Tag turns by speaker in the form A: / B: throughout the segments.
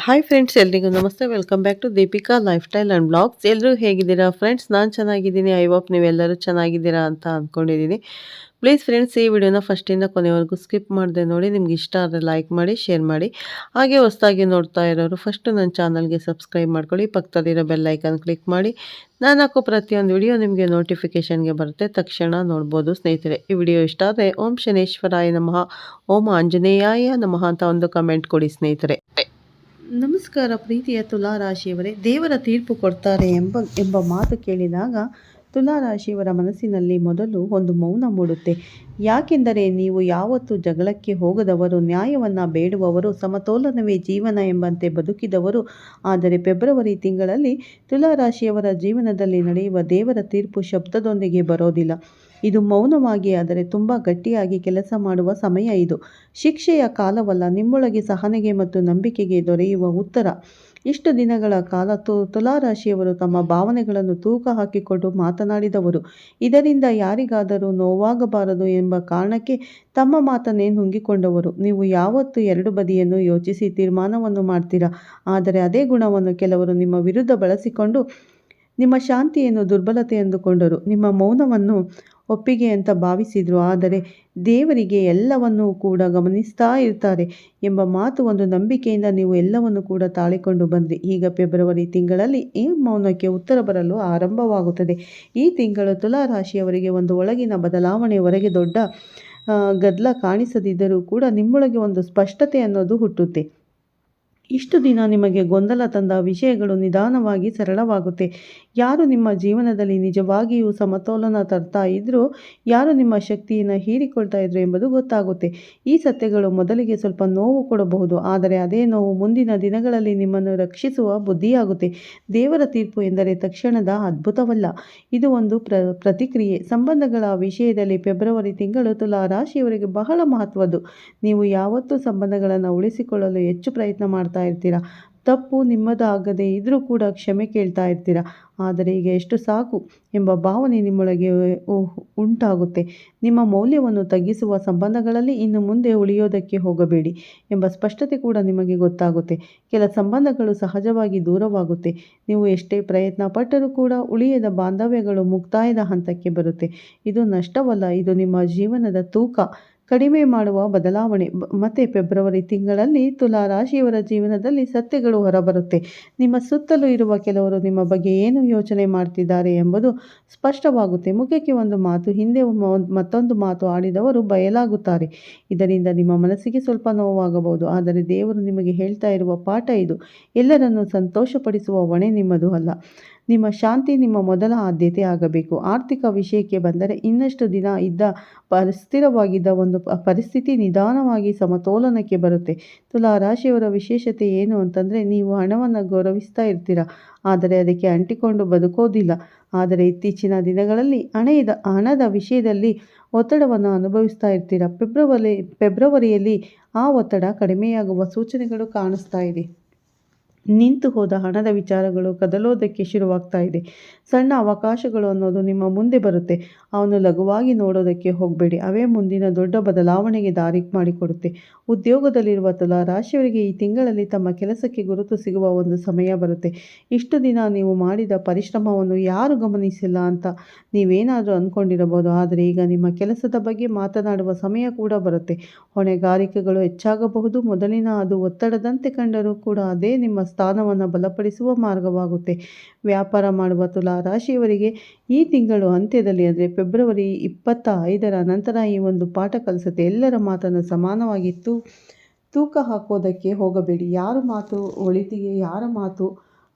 A: Hi friends, ಎಲ್ರಿಗೂ ನಮಸ್ತೆ. Welcome back to Deepika lifestyle and blogs. ಎಲ್ಲರೂ ಹೇಗಿದ್ದೀರಾ ಫ್ರೆಂಡ್ಸ್? ನಾನು ಚೆನ್ನಾಗಿದ್ದೀನಿ. ಐ ಹೋಪ್ ನೀವೆಲ್ಲರೂ ಚೆನ್ನಾಗಿದ್ದೀರಾ ಅಂತ ಅಂದ್ಕೊಂಡಿದ್ದೀನಿ. ಪ್ಲೀಸ್ ಫ್ರೆಂಡ್ಸ್, ಈ ವಿಡಿಯೋನ ಫಸ್ಟಿಂದ ಕೊನೆವರೆಗೂ ಸ್ಕಿಪ್ ಮಾಡದೆ ನೋಡಿ. ನಿಮ್ಗೆ ಇಷ್ಟ ಆದರೆ ಲೈಕ್ ಮಾಡಿ, ಶೇರ್ ಮಾಡಿ. ಹಾಗೆ ಹೊಸದಾಗಿ ನೋಡ್ತಾ ಇರೋರು ಫಸ್ಟು ನನ್ನ ಚಾನಲ್ಗೆ ಸಬ್ಸ್ಕ್ರೈಬ್ ಮಾಡ್ಕೊಳ್ಳಿ. ಪಕ್ಕದಲ್ಲಿರೋ ಬೆಲ್ ಐಕಾನ್ ಕ್ಲಿಕ್ ಮಾಡಿ. ನಾನು ಹಾಕೋ ಪ್ರತಿಯೊಂದು ವಿಡಿಯೋ ನಿಮಗೆ ನೋಟಿಫಿಕೇಷನ್ಗೆ ಬರುತ್ತೆ, ತಕ್ಷಣ ನೋಡ್ಬೋದು ಸ್ನೇಹಿತರೆ. ಈ ವಿಡಿಯೋ ಇಷ್ಟ ಆದರೆ ಓಂ ಶನೇಶ್ವರಾಯ ನಮಃ, ಓಂ ಆಂಜನೇಯಾಯ ನಮಃ ಅಂತ ಒಂದು ಕಮೆಂಟ್ ಕೊಡಿ ಸ್ನೇಹಿತರೆ. ನಮಸ್ಕಾರ ಪ್ರೀತಿಯ ತುಲಾ ರಾಶಿಯವರೇ. ದೇವರ ತೀರ್ಪು ಕೊಡ್ತಾರೆ ಎಂಬ ಮಾತು ಕೇಳಿದಾಗ ತುಲಾ ರಾಶಿಯವರ ಮನಸ್ಸಿನಲ್ಲಿ ಮೊದಲು ಒಂದು ಮೌನ ಮೂಡುತ್ತೆ. ಯಾಕೆಂದರೆ ನೀವು ಯಾವತ್ತೂ ಜಗಳಕ್ಕೆ ಹೋಗದವರು, ನ್ಯಾಯವನ್ನು ಬೇಡುವವರು, ಸಮತೋಲನವೇ ಜೀವನ ಎಂಬಂತೆ ಬದುಕಿದವರು. ಆದರೆ ಫೆಬ್ರವರಿ ತಿಂಗಳಲ್ಲಿ ತುಲಾ ರಾಶಿಯವರ ಜೀವನದಲ್ಲಿ ನಡೆಯುವ ದೇವರ ತೀರ್ಪು ಶಬ್ದದೊಂದಿಗೆ ಬರೋದಿಲ್ಲ. ಇದು ಮೌನವಾಗಿ ಆದರೆ ತುಂಬ ಗಟ್ಟಿಯಾಗಿ ಕೆಲಸ ಮಾಡುವ ಸಮಯ. ಇದು ಶಿಕ್ಷೆಯ ಕಾಲವಲ್ಲ, ನಿಮ್ಮೊಳಗೆ ಸಹನೆಗೆ ಮತ್ತು ನಂಬಿಕೆಗೆ ದೊರೆಯುವ ಉತ್ತರ. ಇಷ್ಟು ದಿನಗಳ ಕಾಲ ತುಲಾ ರಾಶಿಯವರು ತಮ್ಮ ಭಾವನೆಗಳನ್ನು ತೂಕ ಹಾಕಿಕೊಂಡು ಮಾತನಾಡಿದವರು. ಇದರಿಂದ ಯಾರಿಗಾದರೂ ನೋವಾಗಬಾರದು ಎಂಬ ಕಾರಣಕ್ಕೆ ತಮ್ಮ ಮಾತನ್ನೇ ನುಂಗಿಕೊಂಡವರು. ನೀವು ಯಾವತ್ತೂ ಎರಡು ಬದಿಯನ್ನು ಯೋಚಿಸಿ ತೀರ್ಮಾನವನ್ನು ಮಾಡ್ತೀರಾ. ಆದರೆ ಅದೇ ಗುಣವನ್ನು ಕೆಲವರು ನಿಮ್ಮ ವಿರುದ್ಧ ಬಳಸಿಕೊಂಡು ನಿಮ್ಮ ಶಾಂತಿಯನ್ನು ದುರ್ಬಲತೆ ಎಂದುಕೊಂಡರು. ನಿಮ್ಮ ಮೌನವನ್ನು ಒಪ್ಪಿಗೆ ಅಂತ ಭಾವಿಸಿದ್ರು. ಆದರೆ ದೇವರಿಗೆ ಎಲ್ಲವನ್ನೂ ಕೂಡ ಗಮನಿಸ್ತಾ ಇರ್ತಾರೆ ಎಂಬ ಮಾತು ಒಂದು ನಂಬಿಕೆಯಿಂದ ನೀವು ಎಲ್ಲವನ್ನು ಕೂಡ ತಾಳಿಕೊಂಡು ಬಂದ್ರಿ. ಈಗ ಫೆಬ್ರವರಿ ತಿಂಗಳಲ್ಲಿ ಈ ಮೌನಕ್ಕೆ ಉತ್ತರ ಬರಲು ಆರಂಭವಾಗುತ್ತದೆ. ಈ ತಿಂಗಳು ತುಲಾ ರಾಶಿಯವರಿಗೆ ಒಂದು ಒಳಗಿನ ಬದಲಾವಣೆ. ಹೊರಗೆ ದೊಡ್ಡ ಗದ್ದಲ ಕಾಣಿಸದಿದ್ದರೂ ಕೂಡ ನಿಮ್ಮೊಳಗೆ ಒಂದು ಸ್ಪಷ್ಟತೆ ಅನ್ನೋದು ಹುಟ್ಟುತ್ತೆ. ಇಷ್ಟು ದಿನ ನಿಮಗೆ ಗೊಂದಲ ತಂದ ವಿಷಯಗಳು ನಿಧಾನವಾಗಿ ಸರಳವಾಗುತ್ತೆ. ಯಾರು ನಿಮ್ಮ ಜೀವನದಲ್ಲಿ ನಿಜವಾಗಿಯೂ ಸಮತೋಲನ ತರ್ತಾ ಇದ್ರೋ, ಯಾರು ನಿಮ್ಮ ಶಕ್ತಿಯನ್ನು ಹೀರಿಕೊಳ್ತಾ ಇದ್ರು ಎಂಬುದು ಗೊತ್ತಾಗುತ್ತೆ. ಈ ಸತ್ಯಗಳು ಮೊದಲಿಗೆ ಸ್ವಲ್ಪ ನೋವು ಕೊಡಬಹುದು, ಆದರೆ ಅದೇ ನೋವು ಮುಂದಿನ ದಿನಗಳಲ್ಲಿ ನಿಮ್ಮನ್ನು ರಕ್ಷಿಸುವ ಬುದ್ಧಿಯಾಗುತ್ತೆ. ದೇವರ ತೀರ್ಪು ಎಂದರೆ ತಕ್ಷಣದ ಅದ್ಭುತವಲ್ಲ, ಇದು ಒಂದು ಪ್ರತಿಕ್ರಿಯೆ. ಸಂಬಂಧಗಳ ವಿಷಯದಲ್ಲಿ ಫೆಬ್ರವರಿ ತಿಂಗಳು ತುಲಾ ರಾಶಿಯವರಿಗೆ ಬಹಳ ಮಹತ್ವದ್ದು. ನೀವು ಯಾವತ್ತೂ ಸಂಬಂಧಗಳನ್ನು ಉಳಿಸಿಕೊಳ್ಳಲು ಹೆಚ್ಚು ಪ್ರಯತ್ನ ಮಾಡ್ತಾ ಇರ್ತೀರಾ. ತಪ್ಪು ನಿಮ್ಮದಾಗದೇ ಇದ್ರೂ ಕೂಡ ಕ್ಷಮೆ ಕೇಳ್ತಾ ಇರ್ತೀರಾ. ಆದರೆ ಈಗ ಎಷ್ಟು ಸಾಕು ಎಂಬ ಭಾವನೆ ನಿಮ್ಮೊಳಗೆ ಉಂಟಾಗುತ್ತೆ. ನಿಮ್ಮ ಮೌಲ್ಯವನ್ನು ತಗ್ಗಿಸುವ ಸಂಬಂಧಗಳಲ್ಲಿ ಇನ್ನು ಮುಂದೆ ಉಳಿಯೋದಕ್ಕೆ ಹೋಗಬೇಡಿ ಎಂಬ ಸ್ಪಷ್ಟತೆ ಕೂಡ ನಿಮಗೆ ಗೊತ್ತಾಗುತ್ತೆ. ಕೆಲ ಸಂಬಂಧಗಳು ಸಹಜವಾಗಿ ದೂರವಾಗುತ್ತೆ. ನೀವು ಎಷ್ಟೇ ಪ್ರಯತ್ನ ಪಟ್ಟರೂ ಕೂಡ ಉಳಿಯದ ಬಾಂಧವ್ಯಗಳು ಮುಕ್ತಾಯದ ಹಂತಕ್ಕೆ ಬರುತ್ತೆ. ಇದು ನಷ್ಟವಲ್ಲ, ಇದು ನಿಮ್ಮ ಜೀವನದ ತೂಕ ಕಡಿಮೆ ಮಾಡುವ ಬದಲಾವಣೆ. ಮತ್ತು ಫೆಬ್ರವರಿ ತಿಂಗಳಲ್ಲಿ ತುಲಾ ರಾಶಿಯವರ ಜೀವನದಲ್ಲಿ ಸತ್ಯಗಳು ಹೊರಬರುತ್ತೆ. ನಿಮ್ಮ ಸುತ್ತಲೂ ಇರುವ ಕೆಲವರು ನಿಮ್ಮ ಬಗ್ಗೆ ಏನು ಯೋಚನೆ ಮಾಡ್ತಿದ್ದಾರೆ ಎಂಬುದು ಸ್ಪಷ್ಟವಾಗುತ್ತೆ. ಮುಖಕ್ಕೆ ಒಂದು ಮಾತು, ಹಿಂದೆ ಮತ್ತೊಂದು ಮಾತು ಆಡಿದವರು ಬಯಲಾಗುತ್ತಾರೆ. ಇದರಿಂದ ನಿಮ್ಮ ಮನಸ್ಸಿಗೆ ಸ್ವಲ್ಪ ನೋವಾಗಬಹುದು, ಆದರೆ ದೇವರು ನಿಮಗೆ ಹೇಳ್ತಾ ಇರುವ ಪಾಠ ಇದು. ಎಲ್ಲರನ್ನು ಸಂತೋಷಪಡಿಸುವ ಹೊಣೆ ನಿಮ್ಮದು ಅಲ್ಲ. ನಿಮ್ಮ ಶಾಂತಿ ನಿಮ್ಮ ಮೊದಲ ಆದ್ಯತೆ ಆಗಬೇಕು. ಆರ್ಥಿಕ ವಿಷಯಕ್ಕೆ ಬಂದರೆ ಇನ್ನಷ್ಟು ದಿನ ಇದ್ದ ಸ್ಥಿರವಾಗಿದ್ದ ಒಂದು ಪರಿಸ್ಥಿತಿ ನಿಧಾನವಾಗಿ ಸಮತೋಲನಕ್ಕೆ ಬರುತ್ತೆ. ತುಲಾ ರಾಶಿಯವರ ವಿಶೇಷತೆ ಏನು ಅಂತಂದರೆ, ನೀವು ಹಣವನ್ನು ಗೌರವಿಸ್ತಾ ಇರ್ತೀರ, ಆದರೆ ಅದಕ್ಕೆ ಅಂಟಿಕೊಂಡು ಬದುಕೋದಿಲ್ಲ. ಆದರೆ ಇತ್ತೀಚಿನ ದಿನಗಳಲ್ಲಿ ಹಣದ ವಿಷಯದಲ್ಲಿ ಒತ್ತಡವನ್ನು ಅನುಭವಿಸ್ತಾ ಇರ್ತೀರ. ಫೆಬ್ರವರಿಯಲ್ಲಿ ಆ ಒತ್ತಡ ಕಡಿಮೆಯಾಗುವ ಸೂಚನೆಗಳು ಕಾಣಿಸ್ತಾ ಇದೆ. ನಿಂತು ಹೋದ ಹಣದ ವಿಚಾರಗಳು ಕದಲೋದಕ್ಕೆ ಶುರುವಾಗ್ತಾ ಇದೆ. ಸಣ್ಣ ಅವಕಾಶಗಳು ಅನ್ನೋದು ನಿಮ್ಮ ಮುಂದೆ ಬರುತ್ತೆ. ಅವನ್ನು ಲಘುವಾಗಿ ನೋಡೋದಕ್ಕೆ ಹೋಗಬೇಡಿ, ಅವೇ ಮುಂದಿನ ದೊಡ್ಡ ಬದಲಾವಣೆಗೆ ದಾರಿ ಮಾಡಿಕೊಡುತ್ತೆ. ಉದ್ಯೋಗದಲ್ಲಿರುವ ತುಲಾ ರಾಶಿಯವರಿಗೆ ಈ ತಿಂಗಳಲ್ಲಿ ತಮ್ಮ ಕೆಲಸಕ್ಕೆ ಗುರುತು ಸಿಗುವ ಒಂದು ಸಮಯ ಬರುತ್ತೆ. ಇಷ್ಟು ದಿನ ನೀವು ಮಾಡಿದ ಪರಿಶ್ರಮವನ್ನು ಯಾರು ಗಮನಿಸಿಲ್ಲ ಅಂತ ನೀವೇನಾದರೂ ಅಂದ್ಕೊಂಡಿರಬಹುದು. ಆದರೆ ಈಗ ನಿಮ್ಮ ಕೆಲಸದ ಬಗ್ಗೆ ಮಾತನಾಡುವ ಸಮಯ ಕೂಡ ಬರುತ್ತೆ. ಹೊಣೆಗಾರಿಕೆಗಳು ಹೆಚ್ಚಾಗಬಹುದು. ಮೊದಲಿನ ಅದು ಒತ್ತಡದಂತೆ ಕಂಡರೂ ಕೂಡ ಅದೇ ನಿಮ್ಮ ಸ್ಥಾನವನ್ನು ಬಲಪಡಿಸುವ ಮಾರ್ಗವಾಗುತ್ತೆ. ವ್ಯಾಪಾರ ಮಾಡುವ ತುಲಾ ರಾಶಿಯವರಿಗೆ ಈ ತಿಂಗಳು ಅಂತ್ಯದಲ್ಲಿ ಅಂದರೆ ಫೆಬ್ರವರಿ 25ರ ನಂತರ ಈ ಒಂದು ಪಾಠ ಕಲಿಸುತ್ತೆ. ಎಲ್ಲರ ಮಾತನ್ನು ಸಮಾನವಾಗಿ ತೂಕ ಹಾಕೋದಕ್ಕೆ ಹೋಗಬೇಡಿ. ಯಾರ ಮಾತು ಒಳಿತಿಗೆ, ಯಾರ ಮಾತು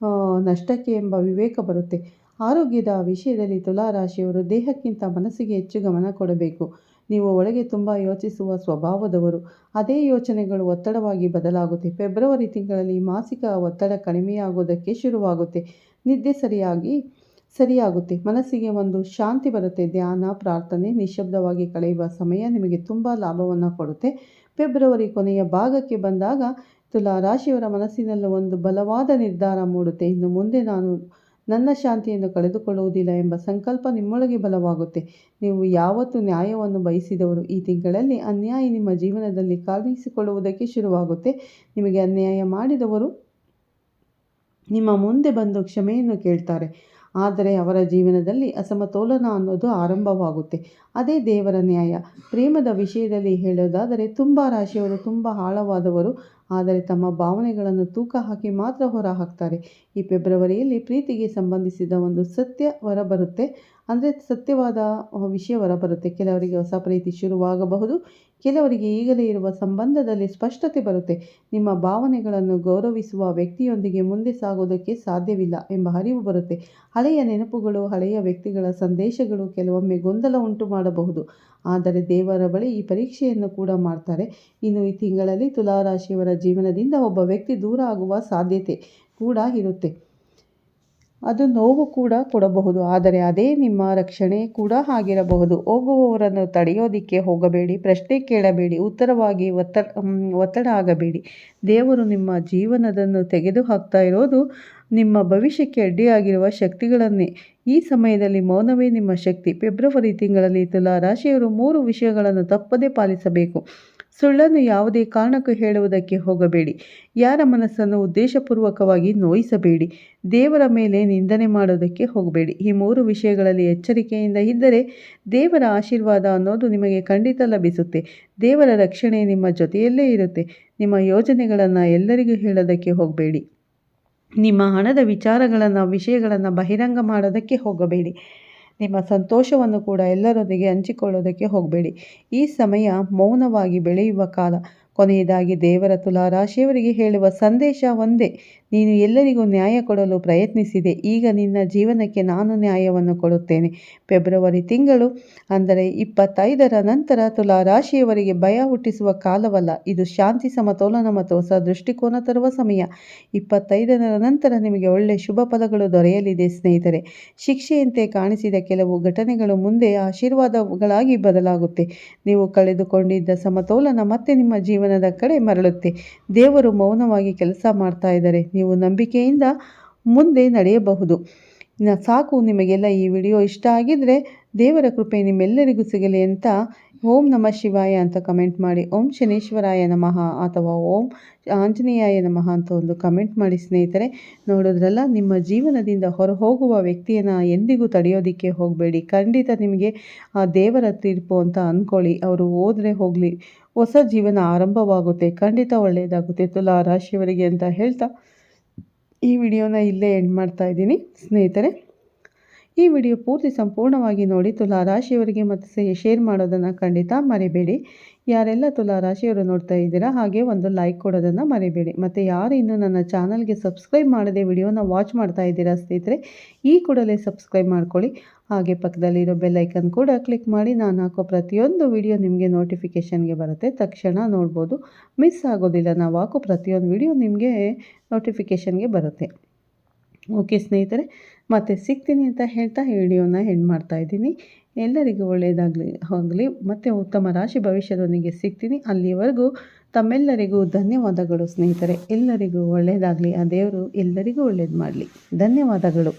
A: ನಷ್ಟಕ್ಕೆ ಎಂಬ ವಿವೇಕ ಬರುತ್ತೆ. ಆರೋಗ್ಯದ ವಿಷಯದಲ್ಲಿ ತುಲಾ ರಾಶಿಯವರು ದೇಹಕ್ಕಿಂತ ಮನಸ್ಸಿಗೆ ಹೆಚ್ಚು ಗಮನ ಕೊಡಬೇಕು. ನೀವು ಒಳಗೆ ತುಂಬ ಯೋಚಿಸುವ ಸ್ವಭಾವದವರು. ಅದೇ ಯೋಚನೆಗಳು ಒತ್ತಡವಾಗಿ ಬದಲಾಗುತ್ತೆ. ಫೆಬ್ರವರಿ ತಿಂಗಳಲ್ಲಿ ಮಾನಸಿಕ ಒತ್ತಡ ಕಡಿಮೆಯಾಗೋದಕ್ಕೆ ಶುರುವಾಗುತ್ತೆ. ನಿದ್ದೆ ಸರಿಯಾಗುತ್ತೆ. ಮನಸ್ಸಿಗೆ ಒಂದು ಶಾಂತಿ ಬರುತ್ತೆ. ಧ್ಯಾನ, ಪ್ರಾರ್ಥನೆ, ನಿಶ್ಶಬ್ದವಾಗಿ ಕಳೆಯುವ ಸಮಯ ನಿಮಗೆ ತುಂಬ ಲಾಭವನ್ನು ಕೊಡುತ್ತೆ. ಫೆಬ್ರವರಿ ಕೊನೆಯ ಭಾಗಕ್ಕೆ ಬಂದಾಗ ತುಲಾ ರಾಶಿಯವರ ಮನಸ್ಸಿನಲ್ಲೂ ಒಂದು ಬಲವಾದ ನಿರ್ಧಾರ ಮೂಡುತ್ತೆ. ಇನ್ನು ಮುಂದೆ ನಾನು ನನ್ನ ಶಾಂತಿಯನ್ನು ಕಳೆದುಕೊಳ್ಳುವುದಿಲ್ಲ ಎಂಬ ಸಂಕಲ್ಪ ನಿಮ್ಮೊಳಗೆ ಬಲವಾಗುತ್ತೆ. ನೀವು ಯಾವತ್ತೂ ನ್ಯಾಯವನ್ನು ಬಯಸಿದವರು. ಈ ತಿಂಗಳಲ್ಲಿ ಅನ್ಯಾಯ ನಿಮ್ಮ ಜೀವನದಲ್ಲಿ ಕಾಣಿಸಿಕೊಳ್ಳುವುದಕ್ಕೆ ಶುರುವಾಗುತ್ತೆ. ನಿಮಗೆ ಅನ್ಯಾಯ ಮಾಡಿದವರು ನಿಮ್ಮ ಮುಂದೆ ಬಂದು ಕ್ಷಮೆಯನ್ನು ಕೇಳ್ತಾರೆ. ಆದರೆ ಅವರ ಜೀವನದಲ್ಲಿ ಅಸಮತೋಲನ ಅನ್ನೋದು ಆರಂಭವಾಗುತ್ತೆ. ಅದೇ ದೇವರ ನ್ಯಾಯ. ಪ್ರೇಮದ ವಿಷಯದಲ್ಲಿ ಹೇಳೋದಾದರೆ ತುಂಬ ರಾಶಿಯವರು ತುಂಬ ಆಳವಾದವರು, ಆದರೆ ತಮ್ಮ ಭಾವನೆಗಳನ್ನು ತೂಕ ಹಾಕಿ ಮಾತ್ರ ಹೊರ ಹಾಕ್ತಾರೆ. ಈ ಫೆಬ್ರವರಿಯಲ್ಲಿ ಪ್ರೀತಿಗೆ ಸಂಬಂಧಿಸಿದ ಒಂದು ಸತ್ಯ ಹೊರಬರುತ್ತೆ. ಅಂದರೆ ಸತ್ಯವಾದ ವಿಷಯ ಹೊರಬರುತ್ತೆ. ಕೆಲವರಿಗೆ ಹೊಸ ಪ್ರೀತಿ ಶುರುವಾಗಬಹುದು, ಕೆಲವರಿಗೆ ಈಗಲೇ ಇರುವ ಸಂಬಂಧದಲ್ಲಿ ಸ್ಪಷ್ಟತೆ ಬರುತ್ತೆ. ನಿಮ್ಮ ಭಾವನೆಗಳನ್ನು ಗೌರವಿಸುವ ವ್ಯಕ್ತಿಯೊಂದಿಗೆ ಮುಂದೆ ಸಾಗೋದಕ್ಕೆ ಸಾಧ್ಯವಿಲ್ಲ ಎಂಬ ಅರಿವು ಬರುತ್ತೆ. ಹಳೆಯ ನೆನಪುಗಳು, ಹಳೆಯ ವ್ಯಕ್ತಿಗಳ ಸಂದೇಶಗಳು ಕೆಲವೊಮ್ಮೆ ಗೊಂದಲ ಉಂಟು ಮಾಡಬಹುದು. ಆದರೆ ದೇವರ ಬಳಿ ಈ ಪರೀಕ್ಷೆಯನ್ನು ಕೂಡ ಮಾಡ್ತಾರೆ. ಇನ್ನು ಈ ತಿಂಗಳಲ್ಲಿ ತುಲಾರಾಶಿಯವರ ಜೀವನದಿಂದ ಒಬ್ಬ ವ್ಯಕ್ತಿ ದೂರ ಆಗುವ ಸಾಧ್ಯತೆ ಕೂಡ ಇರುತ್ತೆ. ಅದು ನೋವು ಕೂಡ ಕೊಡಬಹುದು, ಆದರೆ ಅದೇ ನಿಮ್ಮ ರಕ್ಷಣೆ ಕೂಡ ಆಗಿರಬಹುದು. ಹೋಗುವವರನ್ನು ತಡೆಯೋದಿಕ್ಕೆ ಹೋಗಬೇಡಿ, ಪ್ರಶ್ನೆ ಕೇಳಬೇಡಿ, ಉತ್ತರವಾಗಿ ಒತ್ತಡ ಆಗಬೇಡಿ. ದೇವರು ನಿಮ್ಮ ಜೀವನವನ್ನು ತೆಗೆದು ಹಾಕ್ತಾ ಇರೋದು ನಿಮ್ಮ ಭವಿಷ್ಯಕ್ಕೆ ಅಡ್ಡಿಯಾಗಿರುವ ಶಕ್ತಿಗಳನ್ನೇ. ಈ ಸಮಯದಲ್ಲಿ ಮೌನವೇ ನಿಮ್ಮ ಶಕ್ತಿ. ಫೆಬ್ರವರಿ ತಿಂಗಳಲ್ಲಿ ತುಲಾ ರಾಶಿಯವರು 3 ವಿಷಯಗಳನ್ನು ತಪ್ಪದೇ ಪಾಲಿಸಬೇಕು. ಸುಳ್ಳನ್ನು ಯಾವುದೇ ಕಾರಣಕ್ಕೂ ಹೇಳುವುದಕ್ಕೆ ಹೋಗಬೇಡಿ. ಯಾರ ಮನಸ್ಸನ್ನು ಉದ್ದೇಶಪೂರ್ವಕವಾಗಿ ನೋಯಿಸಬೇಡಿ. ದೇವರ ಮೇಲೆ ನಿಂದನೆ ಮಾಡೋದಕ್ಕೆ ಹೋಗಬೇಡಿ. ಈ 3 ವಿಷಯಗಳಲ್ಲಿ ಎಚ್ಚರಿಕೆಯಿಂದ ಇದ್ದರೆ ದೇವರ ಆಶೀರ್ವಾದ ಅನ್ನೋದು ನಿಮಗೆ ಖಂಡಿತ ಲಭಿಸುತ್ತೆ. ದೇವರ ರಕ್ಷಣೆ ನಿಮ್ಮ ಜೊತೆಯಲ್ಲೇ ಇರುತ್ತೆ. ನಿಮ್ಮ ಯೋಜನೆಗಳನ್ನು ಎಲ್ಲರಿಗೂ ಹೇಳೋದಕ್ಕೆ ಹೋಗಬೇಡಿ. ನಿಮ್ಮ ಹಣದ ವಿಷಯಗಳನ್ನು ಬಹಿರಂಗ ಮಾಡೋದಕ್ಕೆ ಹೋಗಬೇಡಿ. ನಿಮ್ಮ ಸಂತೋಷವನ್ನು ಕೂಡ ಎಲ್ಲರೊಂದಿಗೆ ಹಂಚಿಕೊಳ್ಳೋದಕ್ಕೆ ಹೋಗಬೇಡಿ. ಈ ಸಮಯ ಮೌನವಾಗಿ ಬೆಳೆಯುವ ಕಾಲ. ಕೊನೆಯದಾಗಿ ದೇವರ ತುಲಾ ರಾಶಿಯವರಿಗೆ ಹೇಳುವ ಸಂದೇಶ ಒಂದೇ: ನೀನು ಎಲ್ಲರಿಗೂ ನ್ಯಾಯ ಕೊಡಲು ಪ್ರಯತ್ನಿಸಿದೆ, ಈಗ ನಿನ್ನ ಜೀವನಕ್ಕೆ ನಾನು ನ್ಯಾಯವನ್ನು ಕೊಡುತ್ತೇನೆ. ಫೆಬ್ರವರಿ ತಿಂಗಳು ಅಂದರೆ 25ರ ನಂತರ ತುಲಾ ರಾಶಿಯವರಿಗೆ ಭಯ ಹುಟ್ಟಿಸುವ ಕಾಲವಲ್ಲ. ಇದು ಶಾಂತಿ, ಸಮತೋಲನ ಮತ್ತು ಹೊಸ ದೃಷ್ಟಿಕೋನ ತರುವ ಸಮಯ. 25ರ ನಂತರ ನಿಮಗೆ ಒಳ್ಳೆಯ ಶುಭ ಫಲಗಳು ದೊರೆಯಲಿದೆ ಸ್ನೇಹಿತರೆ. ಶಿಕ್ಷೆಯಂತೆ ಕಾಣಿಸಿದ ಕೆಲವು ಘಟನೆಗಳು ಮುಂದೆ ಆಶೀರ್ವಾದಗಳಾಗಿ ಬದಲಾಗುತ್ತೆ. ನೀವು ಕಳೆದುಕೊಂಡಿದ್ದ ಸಮತೋಲನ ಮತ್ತೆ ನಿಮ್ಮ ಜೀವನದ ಕಡೆ ಮರಳುತ್ತೆ. ದೇವರು ಮೌನವಾಗಿ ಕೆಲಸ ಮಾಡ್ತಾ ಇದ್ದಾರೆ. ನೀವು ನಂಬಿಕೆಯಿಂದ ಮುಂದೆ ನಡೆಯಬಹುದು. ಸಾಕು, ನಿಮಗೆಲ್ಲ ಈ ವಿಡಿಯೋ ಇಷ್ಟ ಆಗಿದ್ರೆ ದೇವರ ಕೃಪೆ ನಿಮ್ಮೆಲ್ಲರಿಗೂ ಸಿಗಲಿ ಅಂತ ಓಂ ನಮಃ ಶಿವಾಯ ಅಂತ ಕಮೆಂಟ್ ಮಾಡಿ, ಓಂ ಶನೇಶ್ವರಾಯ ನಮಃ ಅಥವಾ ಓಂ ಆಂಜನೇಯಾಯ ನಮಃ ಅಂತ ಒಂದು ಕಮೆಂಟ್ ಮಾಡಿ ಸ್ನೇಹಿತರೆ. ನೋಡೋದ್ರಲ್ಲ, ನಿಮ್ಮ ಜೀವನದಿಂದ ಹೊರಹೋಗುವ ವ್ಯಕ್ತಿಯನ್ನು ಎಂದಿಗೂ ತಡೆಯೋದಕ್ಕೆ ಹೋಗಬೇಡಿ. ಖಂಡಿತ ನಿಮಗೆ ಆ ದೇವರ ತೀರ್ಪು ಅಂತ ಅಂದ್ಕೊಳ್ಳಿ. ಅವರು ಹೋದರೆ ಹೋಗಲಿ, ಹೊಸ ಜೀವನ ಆರಂಭವಾಗುತ್ತೆ, ಖಂಡಿತ ಒಳ್ಳೆಯದಾಗುತ್ತೆ ತುಲಾ ರಾಶಿಯವರಿಗೆ ಅಂತ ಹೇಳ್ತಾ ಈ ವಿಡಿಯೋನ ಇಲ್ಲೇ ಎಂಡ್ ಮಾಡ್ತಾ ಇದ್ದೀನಿ ಸ್ನೇಹಿತರೆ. ಈ ವಿಡಿಯೋ ಪೂರ್ತಿ ಸಂಪೂರ್ಣವಾಗಿ ನೋಡಿ ತುಲಾ ರಾಶಿಯವರಿಗೆ ಮತ್ತು ಶೇರ್ ಮಾಡೋದನ್ನು ಖಂಡಿತ ಮರಿಬೇಡಿ. ಯಾರೆಲ್ಲ ತುಲಾ ರಾಶಿಯವರು ನೋಡ್ತಾ ಇದ್ದೀರಾ ಹಾಗೆ ಒಂದು ಲೈಕ್ ಕೊಡೋದನ್ನು ಮರಿಬೇಡಿ. ಮತ್ತು ಯಾರು ಇನ್ನೂ ನನ್ನ ಚಾನಲ್ಗೆ ಸಬ್ಸ್ಕ್ರೈಬ್ ಮಾಡದೆ ವಿಡಿಯೋನ ವಾಚ್ ಮಾಡ್ತಾ ಇದ್ದೀರಾ ಸ್ನೇಹಿತರೆ, ಈ ಕೂಡಲೇ ಸಬ್ಸ್ಕ್ರೈಬ್ ಮಾಡ್ಕೊಳ್ಳಿ. ಹಾಗೆ ಪಕ್ಕದಲ್ಲಿರೋ ಬೆಲ್ ಐಕನ್ ಕೂಡ ಕ್ಲಿಕ್ ಮಾಡಿ. ನಾನು ಹಾಕೋ ಪ್ರತಿಯೊಂದು ವಿಡಿಯೋ ನಿಮಗೆ ನೋಟಿಫಿಕೇಷನ್ಗೆ ಬರುತ್ತೆ, ತಕ್ಷಣ ನೋಡ್ಬೋದು, ಮಿಸ್ ಆಗೋದಿಲ್ಲ. ನಾವು ಹಾಕೋ ಪ್ರತಿಯೊಂದು ವಿಡಿಯೋ ನಿಮಗೆ ನೋಟಿಫಿಕೇಷನ್ಗೆ ಬರುತ್ತೆ. ಓಕೆ ಸ್ನೇಹಿತರೆ, ಮತ್ತೆ ಸಿಗ್ತೀನಿ ಅಂತ ಹೇಳ್ತಾ ಈ ವಿಡಿಯೋನ ಎಂಡ್ ಮಾಡ್ತಾ ಇದ್ದೀನಿ. ಎಲ್ಲರಿಗೂ ಒಳ್ಳೆಯದಾಗಲಿ ಮತ್ತು ಉತ್ತಮ ರಾಶಿ ಭವಿಷ್ಯದೊಂದಿಗೆ ಸಿಗ್ತೀನಿ. ಅಲ್ಲಿವರೆಗೂ ತಮ್ಮೆಲ್ಲರಿಗೂ ಧನ್ಯವಾದಗಳು ಸ್ನೇಹಿತರೆ. ಎಲ್ಲರಿಗೂ ಒಳ್ಳೆಯದಾಗಲಿ. ಆ ದೇವರು ಎಲ್ಲರಿಗೂ ಒಳ್ಳೇದು ಮಾಡಲಿ. ಧನ್ಯವಾದಗಳು.